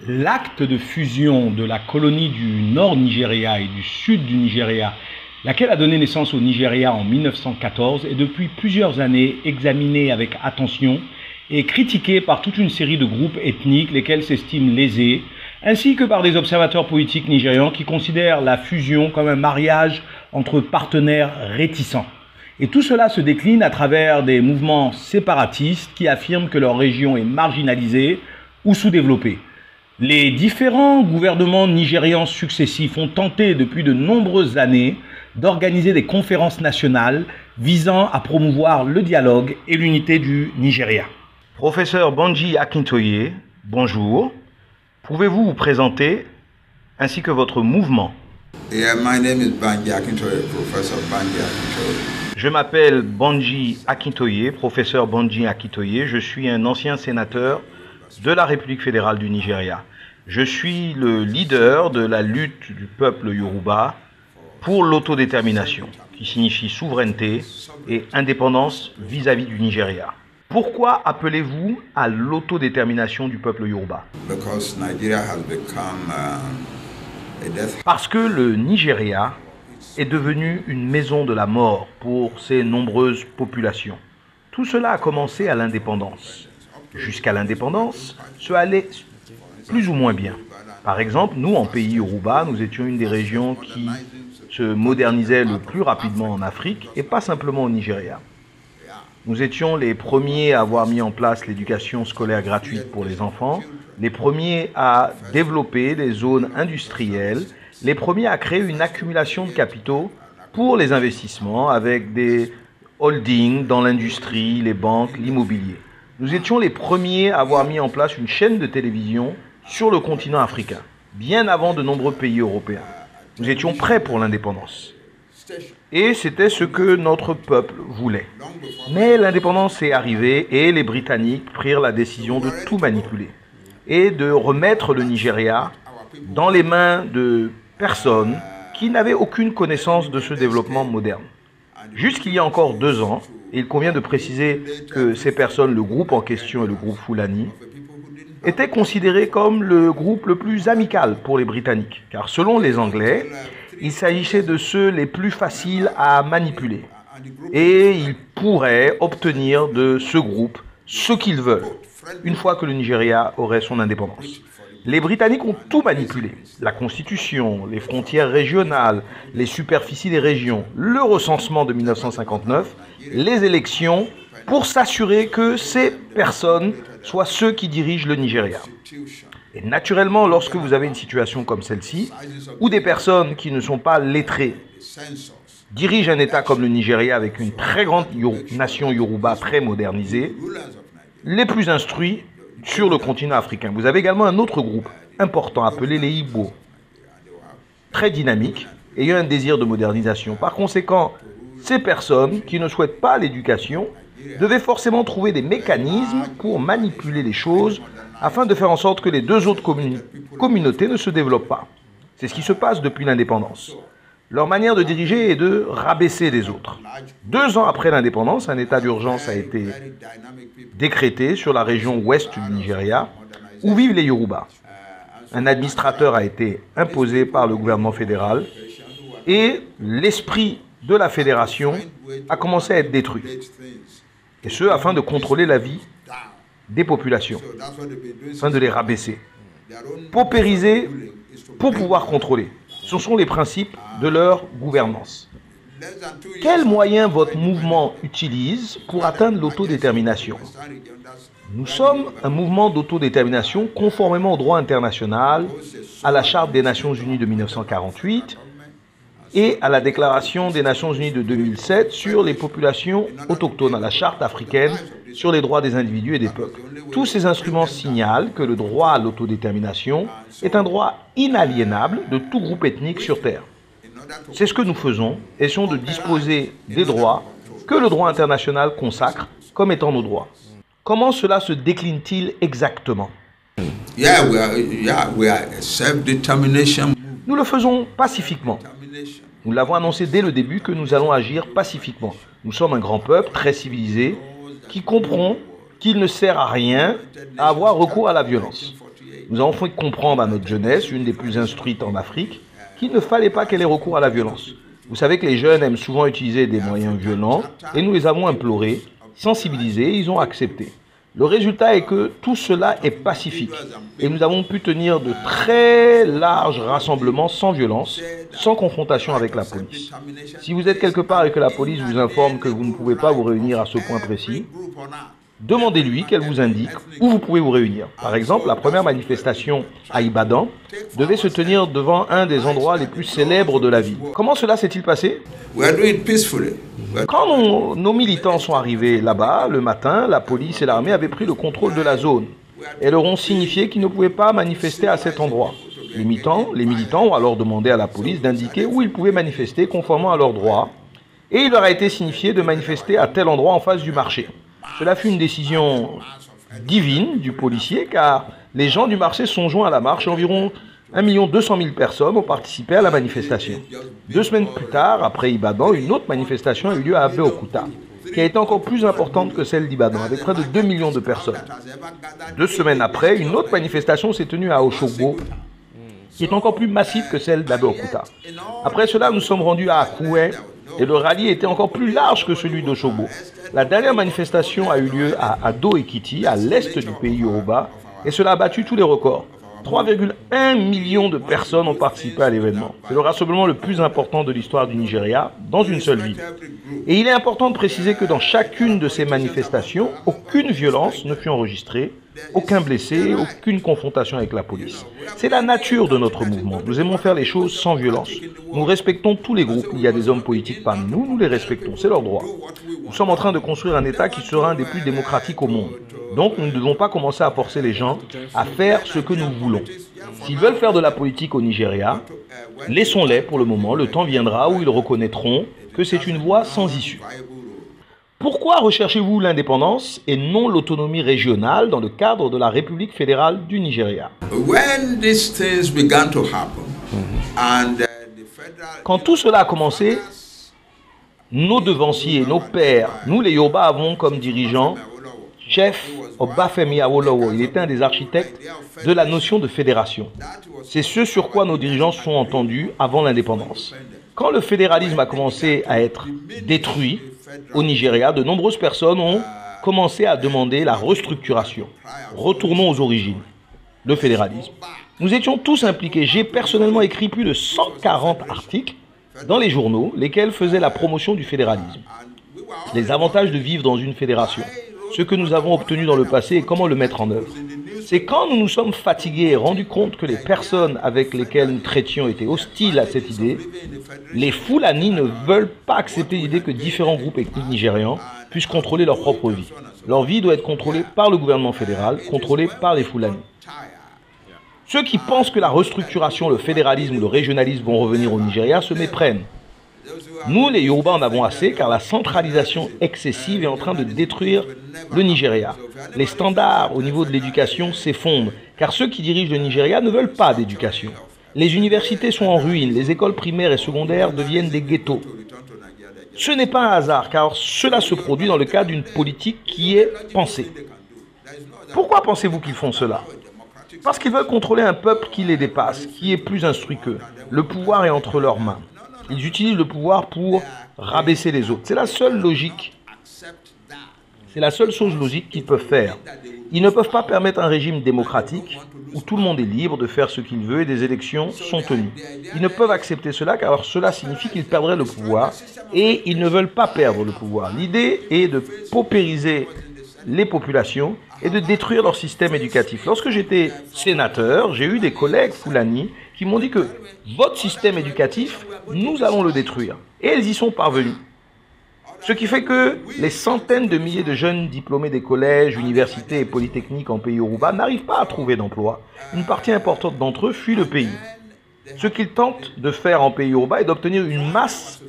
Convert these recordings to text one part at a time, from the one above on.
L'acte de fusion de la colonie du Nord Nigeria et du Sud du Nigeria, laquelle a donné naissance au Nigeria en 1914, est depuis plusieurs années examiné avec attention et critiqué par toute une série de groupes ethniques, lesquels s'estiment lésés, ainsi que par des observateurs politiques nigérians qui considèrent la fusion comme un mariage entre partenaires réticents. Et tout cela se décline à travers des mouvements séparatistes qui affirment que leur région est marginalisée ou sous-développée. Les différents gouvernements nigérians successifs ont tenté depuis de nombreuses années d'organiser des conférences nationales visant à promouvoir le dialogue et l'unité du Nigeria. Professeur Banji Akintoye, bonjour. Pouvez-vous vous présenter ainsi que votre mouvement? Yeah, my name is Banji Akintoye, Professor Banji Akintoye. Je m'appelle Banji Akintoye, professeur Banji Akintoye. Je suis un ancien sénateur de la République fédérale du Nigeria. Je suis le leader de la lutte du peuple Yoruba pour l'autodétermination, qui signifie souveraineté et indépendance vis-à-vis du Nigeria. Pourquoi appelez-vous à l'autodétermination du peuple Yoruba? Parce que le Nigeria est devenu une maison de la mort pour ses nombreuses populations. Tout cela a commencé à l'indépendance. Jusqu'à l'indépendance, cela allait plus ou moins bien. Par exemple, nous, en pays Yoruba, nous étions une des régions qui se modernisait le plus rapidement en Afrique et pas simplement au Nigeria. Nous étions les premiers à avoir mis en place l'éducation scolaire gratuite pour les enfants, les premiers à développer des zones industrielles, les premiers à créer une accumulation de capitaux pour les investissements avec des holdings dans l'industrie, les banques, l'immobilier. Nous étions les premiers à avoir mis en place une chaîne de télévision sur le continent africain, bien avant de nombreux pays européens. Nous étions prêts pour l'indépendance. Et c'était ce que notre peuple voulait. Mais l'indépendance est arrivée et les Britanniques prirent la décision de tout manipuler et de remettre le Nigeria dans les mains de personnes qui n'avaient aucune connaissance de ce développement moderne. Jusqu'il y a encore 2 ans, et il convient de préciser que ces personnes, le groupe en question et le groupe Fulani, étaient considérés comme le groupe le plus amical pour les Britanniques. Car selon les Anglais, il s'agissait de ceux les plus faciles à manipuler. Et ils pourraient obtenir de ce groupe ce qu'ils veulent, une fois que le Nigeria aurait son indépendance. Les Britanniques ont tout manipulé. La constitution, les frontières régionales, les superficies des régions, le recensement de 1959, les élections, pour s'assurer que ces personnes soient ceux qui dirigent le Nigeria. Et naturellement, lorsque vous avez une situation comme celle-ci, où des personnes qui ne sont pas lettrées dirigent un État comme le Nigeria avec une très grande nation Yoruba très modernisée, les plus instruits sur le continent africain. Vous avez également un autre groupe important appelé les Igbo, très dynamique, ayant un désir de modernisation. Par conséquent, ces personnes qui ne souhaitent pas l'éducation devaient forcément trouver des mécanismes pour manipuler les choses afin de faire en sorte que les 2 autres communautés ne se développent pas. C'est ce qui se passe depuis l'indépendance. Leur manière de diriger est de rabaisser les autres. 2 ans après l'indépendance, un état d'urgence a été décrété sur la région ouest du Nigeria, où vivent les Yoruba. Un administrateur a été imposé par le gouvernement fédéral et l'esprit de la fédération a commencé à être détruit. Et ce, afin de contrôler la vie des populations, afin de les rabaisser. Paupériser pour pouvoir contrôler. Ce sont les principes de leur gouvernance. Quels moyens votre mouvement utilise pour atteindre l'autodétermination? Nous sommes un mouvement d'autodétermination conformément au droit international, à la Charte des Nations Unies de 1948 et à la Déclaration des Nations Unies de 2007 sur les populations autochtones, à la Charte africaine sur les droits des individus et des peuples. Tous ces instruments signalent que le droit à l'autodétermination est un droit inaliénable de tout groupe ethnique sur Terre. C'est ce que nous faisons, essayons de disposer des droits que le droit international consacre comme étant nos droits. Comment cela se décline-t-il exactement? Nous le faisons pacifiquement. Nous l'avons annoncé dès le début que nous allons agir pacifiquement. Nous sommes un grand peuple très civilisé qui comprend qu'il ne sert à rien à avoir recours à la violence. Nous avons fait comprendre à notre jeunesse, une des plus instruites en Afrique, qu'il ne fallait pas qu'elle ait recours à la violence. Vous savez que les jeunes aiment souvent utiliser des moyens violents et nous les avons implorés, sensibilisés et ils ont accepté. Le résultat est que tout cela est pacifique et nous avons pu tenir de très larges rassemblements sans violence, sans confrontation avec la police. Si vous êtes quelque part et que la police vous informe que vous ne pouvez pas vous réunir à ce point précis, demandez-lui qu'elle vous indique où vous pouvez vous réunir. Par exemple, la première manifestation à Ibadan devait se tenir devant un des endroits les plus célèbres de la ville. Comment cela s'est-il passé? Quand nos militants sont arrivés là-bas, le matin, la police et l'armée avaient pris le contrôle de la zone et leur ont signifié qu'ils ne pouvaient pas manifester à cet endroit. Les militants ont alors demandé à la police d'indiquer où ils pouvaient manifester conformément à leurs droits et il leur a été signifié de manifester à tel endroit en face du marché. Cela fut une décision divine du policier car les gens du marché sont joints à la marche. Environ 1 200 000 personnes ont participé à la manifestation. 2 semaines plus tard, après Ibadan, une autre manifestation a eu lieu à Abeokuta, qui a été encore plus importante que celle d'Ibadan, avec près de 2 millions de personnes. 2 semaines après, une autre manifestation s'est tenue à Oshogbo, qui est encore plus massive que celle d'Abeokuta. Après cela, nous sommes rendus à Akoué, et le rallye était encore plus large que celui d'Oshogbo. La dernière manifestation a eu lieu à Ado-Ekiti, à l'est du pays Yoruba, et cela a battu tous les records. 3,1 millions de personnes ont participé à l'événement. C'est le rassemblement le plus important de l'histoire du Nigeria dans une seule ville. Et il est important de préciser que dans chacune de ces manifestations, aucune violence ne fut enregistrée, aucun blessé, aucune confrontation avec la police. C'est la nature de notre mouvement. Nous aimons faire les choses sans violence. Nous respectons tous les groupes. Il y a des hommes politiques parmi nous, nous les respectons. C'est leur droit. Nous sommes en train de construire un État qui sera un des plus démocratiques au monde. Donc nous ne devons pas commencer à forcer les gens à faire ce que nous voulons. S'ils veulent faire de la politique au Nigeria, laissons-les pour le moment. Le temps viendra où ils reconnaîtront que c'est une voie sans issue. Pourquoi recherchez-vous l'indépendance et non l'autonomie régionale dans le cadre de la République fédérale du Nigeria? Quand tout cela a commencé, nos devanciers, nos pères, nous les Yoruba avons comme dirigeants chef Obafemi Awolowo. Il était un des architectes de la notion de fédération. C'est ce sur quoi nos dirigeants sont entendus avant l'indépendance. Quand le fédéralisme a commencé à être détruit au Nigeria, de nombreuses personnes ont commencé à demander la restructuration. Retournons aux origines. Le fédéralisme. Nous étions tous impliqués. J'ai personnellement écrit plus de 140 articles dans les journaux, lesquels faisaient la promotion du fédéralisme. Les avantages de vivre dans une fédération. Ce que nous avons obtenu dans le passé et comment le mettre en œuvre. C'est quand nous nous sommes fatigués et rendus compte que les personnes avec lesquelles nous traitions étaient hostiles à cette idée, les Fulani ne veulent pas accepter l'idée que différents groupes ethniques nigérians puissent contrôler leur propre vie. Leur vie doit être contrôlée par le gouvernement fédéral, contrôlée par les Fulani. Ceux qui pensent que la restructuration, le fédéralisme ou le régionalisme vont revenir au Nigeria se méprennent. Nous, les Yoruba, en avons assez car la centralisation excessive est en train de détruire le Nigeria. Les standards au niveau de l'éducation s'effondrent car ceux qui dirigent le Nigeria ne veulent pas d'éducation. Les universités sont en ruine, les écoles primaires et secondaires deviennent des ghettos. Ce n'est pas un hasard car cela se produit dans le cadre d'une politique qui est pensée. Pourquoi pensez-vous qu'ils font cela? Parce qu'ils veulent contrôler un peuple qui les dépasse, qui est plus instruit qu'eux. Le pouvoir est entre leurs mains. Ils utilisent le pouvoir pour rabaisser les autres. C'est la seule logique. C'est la seule chose logique qu'ils peuvent faire. Ils ne peuvent pas permettre un régime démocratique où tout le monde est libre de faire ce qu'il veut et des élections sont tenues. Ils ne peuvent accepter cela car cela signifie qu'ils perdraient le pouvoir et ils ne veulent pas perdre le pouvoir. L'idée est de paupériser les populations et de détruire leur système éducatif. Lorsque j'étais sénateur, j'ai eu des collègues Fulani qui m'ont dit que votre système éducatif, nous allons le détruire. Et ils y sont parvenus. Ce qui fait que les centaines de milliers de jeunes diplômés des collèges, universités et polytechniques en pays Yoruba n'arrivent pas à trouver d'emploi. Une partie importante d'entre eux fuit le pays. Ce qu'ils tentent de faire en pays Yoruba est d'obtenir une masse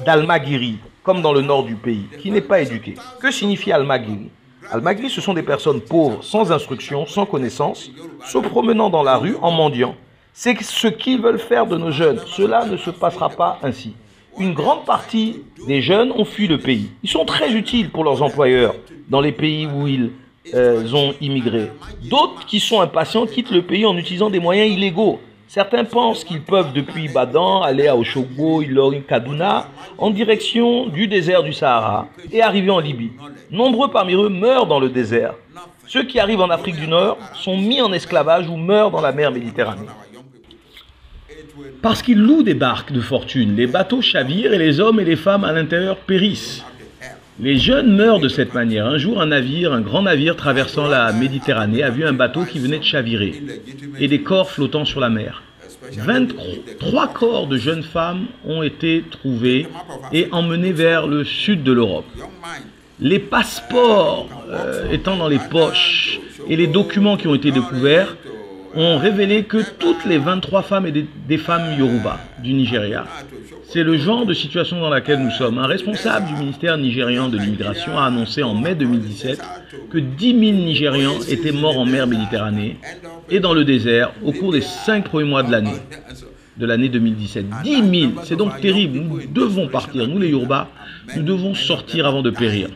d'Almagiri, comme dans le nord du pays, qui n'est pas éduquée. Que signifie Almagiri? Almagiri, ce sont des personnes pauvres, sans instruction, sans connaissance, se promenant dans la rue en mendiant. C'est ce qu'ils veulent faire de nos jeunes. Cela ne se passera pas ainsi. Une grande partie des jeunes ont fui le pays. Ils sont très utiles pour leurs employeurs dans les pays où ils ont immigré. D'autres qui sont impatients quittent le pays en utilisant des moyens illégaux. Certains pensent qu'ils peuvent depuis Ibadan aller à Oshogbo, Ilorin, Kaduna en direction du désert du Sahara et arriver en Libye. Nombreux parmi eux meurent dans le désert. Ceux qui arrivent en Afrique du Nord sont mis en esclavage ou meurent dans la mer Méditerranée. Parce qu'ils louent des barques de fortune, les bateaux chavirent et les hommes et les femmes à l'intérieur périssent. Les jeunes meurent de cette manière. Un jour, un grand navire traversant la Méditerranée a vu un bateau qui venait de chavirer et des corps flottant sur la mer. 23 corps de jeunes femmes ont été trouvés et emmenés vers le sud de l'Europe. Les passeports étant dans les poches et les documents qui ont été découverts ont révélé que toutes les 23 femmes étaient des femmes Yoruba du Nigeria. C'est le genre de situation dans laquelle nous sommes. Un responsable du ministère nigérian de l'immigration a annoncé en mai 2017 que 10 000 Nigérians étaient morts en mer Méditerranée et dans le désert au cours des 5 premiers mois de l'année 2017. 10 000, c'est donc terrible. Nous devons partir. Nous les Yoruba, nous devons sortir avant de périr.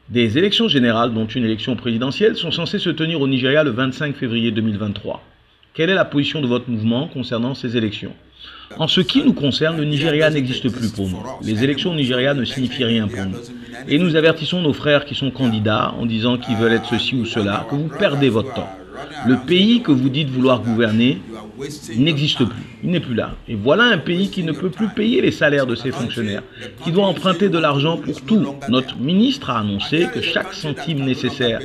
Des élections générales, dont une élection présidentielle, sont censées se tenir au Nigeria le 25 février 2023. Quelle est la position de votre mouvement concernant ces élections? En ce qui nous concerne, le Nigeria n'existe plus pour nous. Les élections au Nigeria ne signifient rien pour nous. Et nous avertissons nos frères qui sont candidats en disant qu'ils veulent être ceci ou cela, que vous perdez votre temps. Le pays que vous dites vouloir gouverner n'existe plus, il n'est plus là. Et voilà un pays qui ne peut plus payer les salaires de ses fonctionnaires, qui doit emprunter de l'argent pour tout. Notre ministre a annoncé que chaque centime nécessaire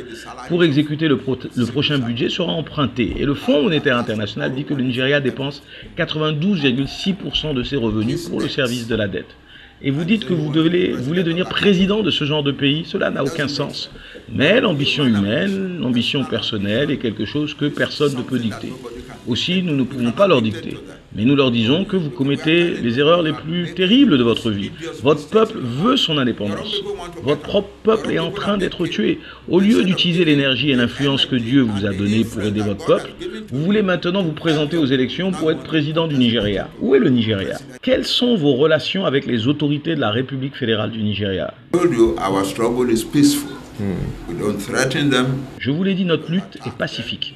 pour exécuter le prochain budget sera emprunté. Et le Fonds monétaire international dit que le Nigeria dépense 92,6% de ses revenus pour le service de la dette. Et vous dites que vous voulez devenir président de ce genre de pays, cela n'a aucun sens. Mais l'ambition humaine, l'ambition personnelle est quelque chose que personne ne peut dicter. Aussi, nous ne pouvons pas leur dicter. Mais nous leur disons que vous commettez les erreurs les plus terribles de votre vie. Votre peuple veut son indépendance. Votre propre peuple est en train d'être tué. Au lieu d'utiliser l'énergie et l'influence que Dieu vous a donnée pour aider votre peuple, vous voulez maintenant vous présenter aux élections pour être président du Nigeria. Où est le Nigeria? Quelles sont vos relations avec les autorités de la République fédérale du Nigeria? Je vous l'ai dit, notre lutte est pacifique.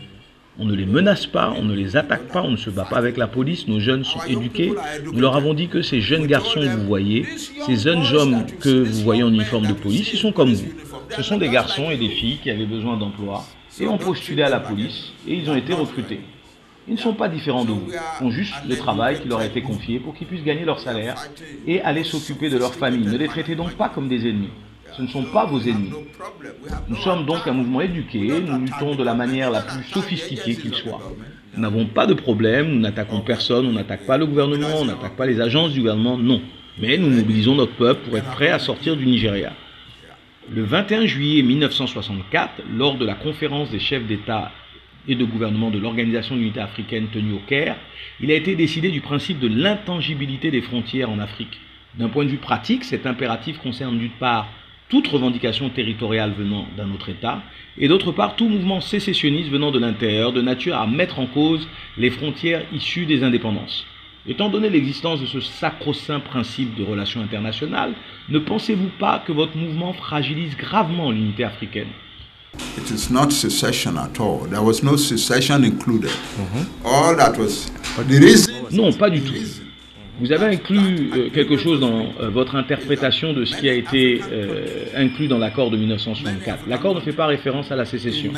On ne les menace pas, on ne les attaque pas, on ne se bat pas avec la police, nos jeunes sont éduqués. Nous leur avons dit que ces jeunes garçons que vous voyez, ces jeunes hommes que vous voyez en uniforme de police, ils sont comme vous. Ce sont des garçons et des filles qui avaient besoin d'emploi et ont postulé à la police et ils ont été recrutés. Ils ne sont pas différents de vous, ils font juste le travail qui leur a été confié pour qu'ils puissent gagner leur salaire et aller s'occuper de leur famille. Ne les traitez donc pas comme des ennemis. Ce ne sont pas vos ennemis. Nous sommes donc un mouvement éduqué, nous luttons de la manière la plus sophistiquée qu'il soit. Nous n'avons pas de problème, nous n'attaquons personne, on n'attaque pas le gouvernement, on n'attaque pas les agences du gouvernement, non. Mais nous mobilisons notre peuple pour être prêt à sortir du Nigeria. Le 21 juillet 1964, lors de la conférence des chefs d'État et de gouvernement de l'Organisation de l'Unité africaine tenue au Caire, il a été décidé du principe de l'intangibilité des frontières en Afrique. D'un point de vue pratique, cet impératif concerne d'une part toute revendication territoriale venant d'un autre État, et d'autre part tout mouvement sécessionniste venant de l'intérieur, de nature à mettre en cause les frontières issues des indépendances. Étant donné l'existence de ce sacro-saint principe de relations internationales, ne pensez-vous pas que votre mouvement fragilise gravement l'unité africaine? It is not secession at all. There was no secession included. All that was the reason. Non, pas du tout. Vous avez inclus quelque chose dans votre interprétation de ce qui a été inclus dans l'accord de 1964. L'accord ne fait pas référence à la sécession.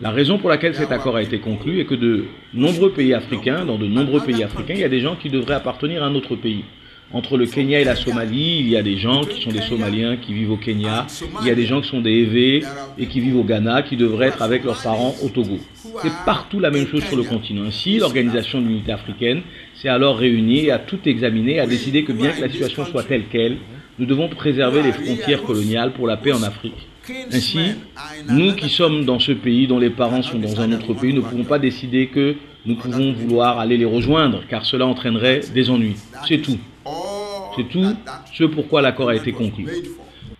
La raison pour laquelle cet accord a été conclu est que dans de nombreux pays africains, il y a des gens qui devraient appartenir à un autre pays. Entre le Kenya et la Somalie, il y a des gens qui sont des Somaliens qui vivent au Kenya, il y a des gens qui sont des Évés et qui vivent au Ghana, qui devraient être avec leurs parents au Togo. C'est partout la même chose sur le continent. Ainsi, l'Organisation de l'Unité africaine s'est alors réunie et a tout examiné, a décidé que bien que la situation soit telle qu'elle, nous devons préserver les frontières coloniales pour la paix en Afrique. Ainsi, nous qui sommes dans ce pays, dont les parents sont dans un autre pays, ne pouvons pas décider que nous pouvons vouloir aller les rejoindre, car cela entraînerait des ennuis. C'est tout. C'est tout ce pourquoi l'accord a été conclu.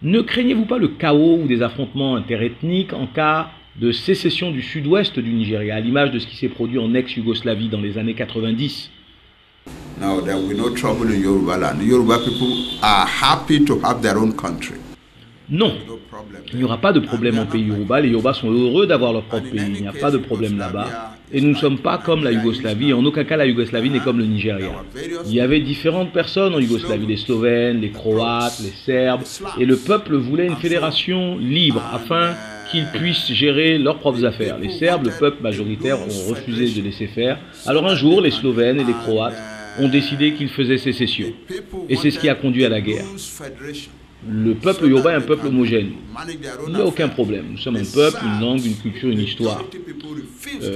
Ne craignez-vous pas le chaos ou des affrontements interethniques en cas de sécession du sud-ouest du Nigeria, à l'image de ce qui s'est produit en ex-Yougoslavie dans les années 90? Now there will be no trouble in Yoruba land. The Yoruba people are happy to have their own country. Non, Il n'y aura pas de problème en pays Yoruba. Les Yorubas sont heureux d'avoir leur propre pays. Il n'y a pas de problème là-bas. Et nous ne sommes pas comme la Yougoslavie. En aucun cas, la Yougoslavie n'est comme le Nigeria. Il y avait différentes personnes en Yougoslavie, les Slovènes, les Croates, les Serbes. Et le peuple voulait une fédération libre afin qu'ils puissent gérer leurs propres affaires. Les Serbes, le peuple majoritaire, ont refusé de laisser faire. Alors un jour, les Slovènes et les Croates ont décidé qu'ils faisaient sécession. Et c'est ce qui a conduit à la guerre. Le peuple Yoruba est un peuple homogène. Il n'y a aucun problème. Nous sommes un peuple, une langue, une culture, une histoire.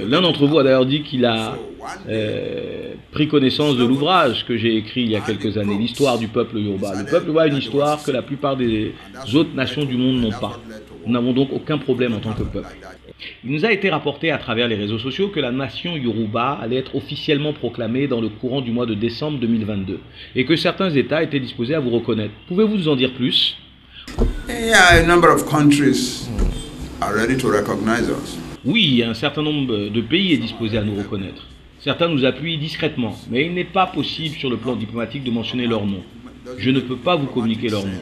L'un d'entre vous a d'ailleurs dit qu'il a pris connaissance de l'ouvrage que j'ai écrit il y a quelques années, l'histoire du peuple Yoruba. Le peuple Yoruba a une histoire que la plupart des autres nations du monde n'ont pas. Nous n'avons donc aucun problème en tant que peuple. Il nous a été rapporté à travers les réseaux sociaux que la nation Yoruba allait être officiellement proclamée dans le courant du mois de décembre 2022 et que certains États étaient disposés à vous reconnaître. Pouvez-vous nous en dire plus? Oui, un certain nombre de pays est disposé à nous reconnaître. Certains nous appuient discrètement, mais il n'est pas possible sur le plan diplomatique de mentionner leur nom. Je ne peux pas vous communiquer leur nom.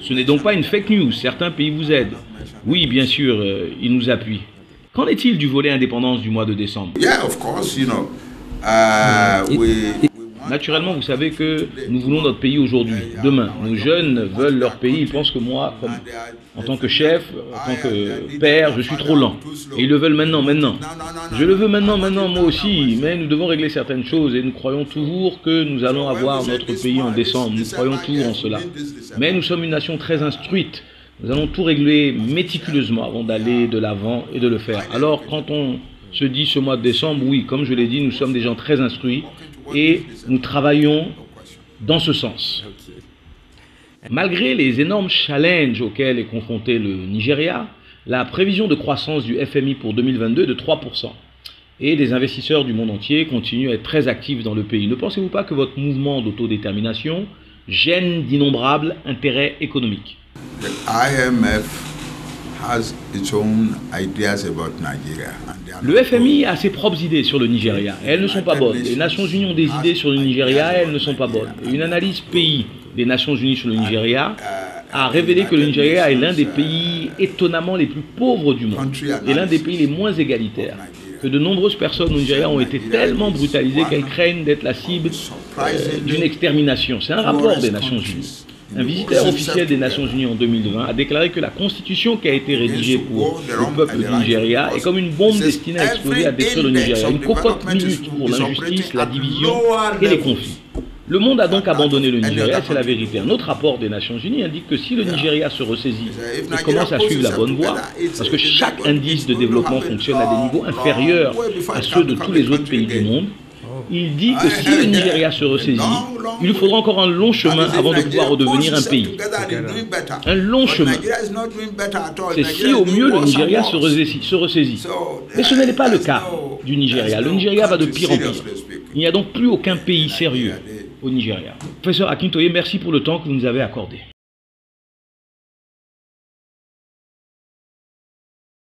Ce n'est donc pas une fake news, certains pays vous aident. Oui, bien sûr, ils nous appuient. Qu'en est-il du volet indépendance du mois de décembre? Naturellement, vous savez que nous voulons notre pays aujourd'hui, demain. Nos jeunes veulent leur pays, ils pensent que moi, en tant que chef, en tant que père, je suis trop lent. Et ils le veulent maintenant. Je le veux maintenant, moi aussi, mais nous devons régler certaines choses et nous croyons toujours que nous allons avoir notre pays en décembre. Nous croyons toujours en cela. Mais nous sommes une nation très instruite. Nous allons tout régler méticuleusement avant d'aller de l'avant et de le faire. Alors, quand on se dit ce mois de décembre, oui, comme je l'ai dit, nous sommes des gens très instruits et nous travaillons dans ce sens. Malgré les énormes challenges auxquels est confronté le Nigeria, la prévision de croissance du FMI pour 2022 est de 3%. Et des investisseurs du monde entier continuent à être très actifs dans le pays. Ne pensez-vous pas que votre mouvement d'autodétermination gêne d'innombrables intérêts économiques? Le FMI a ses propres idées sur le Nigeria. Elles ne sont pas bonnes. Les Nations Unies ont des idées sur le Nigeria. Elles ne sont pas bonnes. Et une analyse pays des Nations Unies sur le Nigeria a révélé que le Nigeria est l'un des pays étonnamment les plus pauvres du monde et l'un des pays les moins égalitaires. Que de nombreuses personnes au Nigeria ont été tellement brutalisées qu'elles craignent d'être la cible d'une extermination. C'est un rapport des Nations Unies. Un visiteur officiel des Nations Unies en 2020 a déclaré que la constitution qui a été rédigée pour le peuple du Nigeria est comme une bombe destinée à exploser, à détruire le Nigeria. Une cocotte minute pour l'injustice, la division et les conflits. Le monde a donc abandonné le Nigeria, c'est la vérité. Un autre rapport des Nations Unies indique que si le Nigeria se ressaisit et commence à suivre la bonne voie, parce que chaque indice de développement fonctionne à des niveaux inférieurs à ceux de tous les autres pays du monde, il dit que si le Nigeria se ressaisit, il lui faudra encore un long chemin avant de pouvoir redevenir un pays. Un long chemin. C'est si au mieux le Nigeria se ressaisit. Mais ce n'est pas le cas du Nigeria. Le Nigeria va de pire en pire. Il n'y a donc plus aucun pays sérieux au Nigeria. Professeur Akintoye, merci pour le temps que vous nous avez accordé.